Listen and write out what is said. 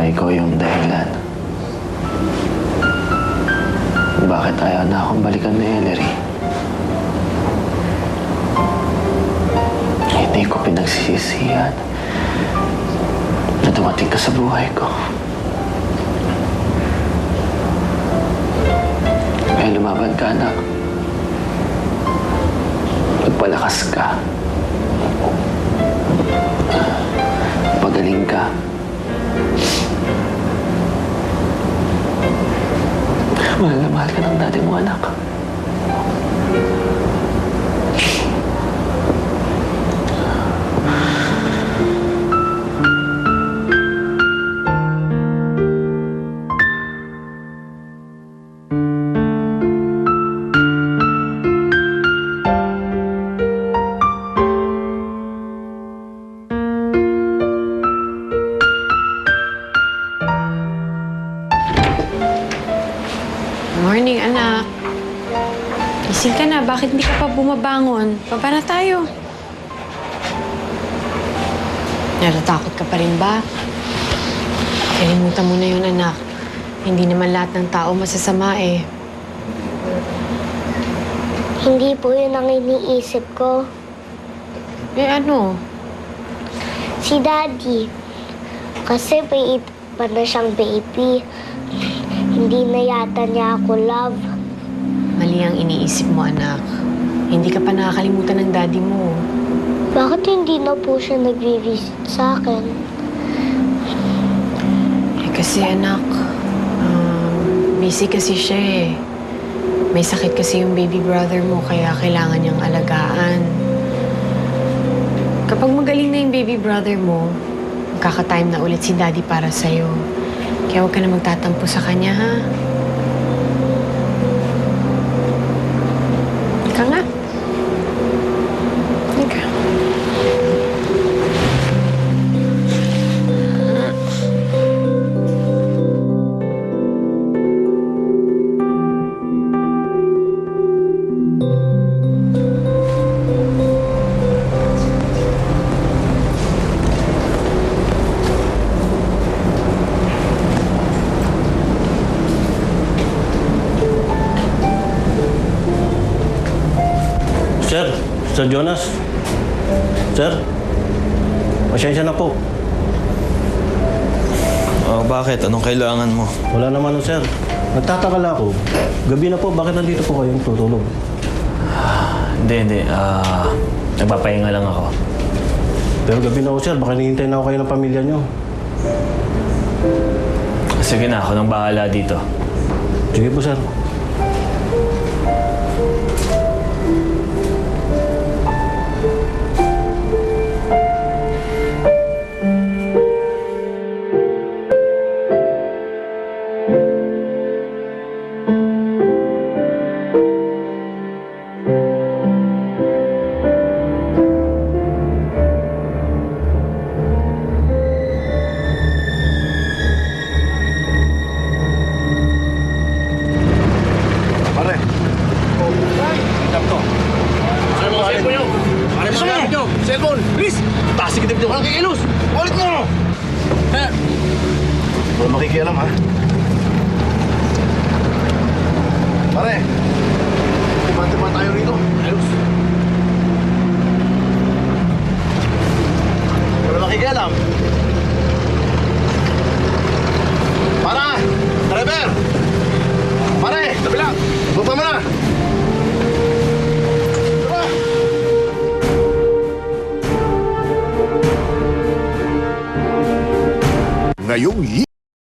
Baka ikaw yung dahilan. Bakit ayaw na akong balikan ni Ellery? Hindi ko pinagsisisihan na dumating ka sa buhay ko. Kaya lumaban ka, anak. Magpalakas ka. Pagaling ka. Mahal na mahal ka ng dati mo, anak. Morning, anak. Gising ka na. Bakit hindi ka pa bumabangon? Baba na tayo. Natatakot ka pa rin ba? Kalimutan mo na yun, anak. Hindi naman lahat ng tao masasama eh. Hindi po yun ang iniisip ko. Eh ano? Si Daddy. Kasi may pa na siyang baby. Hindi na yata niya ako love. Mali ang iniisip mo, anak. Hindi ka pa nakakalimutan ng daddy mo. Bakit hindi na po siya nagre-visit sa akin? Eh kasi, anak, busy kasi siya eh. May sakit kasi yung baby brother mo, kaya kailangan niyang alagaan. Kapag magaling na yung baby brother mo, magkaka-time na ulit si daddy para sa'yo. Kaya huwag ka na magtatampo sa kanya, ha? Ika nga. Ika. Sir Jonas. Sir, pasensya na po. Oh, bakit? Anong kailangan mo? Wala naman, sir. Nagtataka lang ako. Gabi na po, bakit nandito po kayong tutulog? Hindi. Nagpapahinga lang ako. Pero gabi na ako, sir. Baka hinihintay na ako kayo ng pamilya nyo. Sige na, ako nang bahala dito. Sige po, sir. Cellphone! Please! Taas sige dito. Walang kikilos! Ulit mo! Walang makikialam, ha? Pare! Tiba-tiba tayo rito. Ayos. Walang makikialam. Para! Driver! Pare! Tabi lang! Baba mo na! Ngayong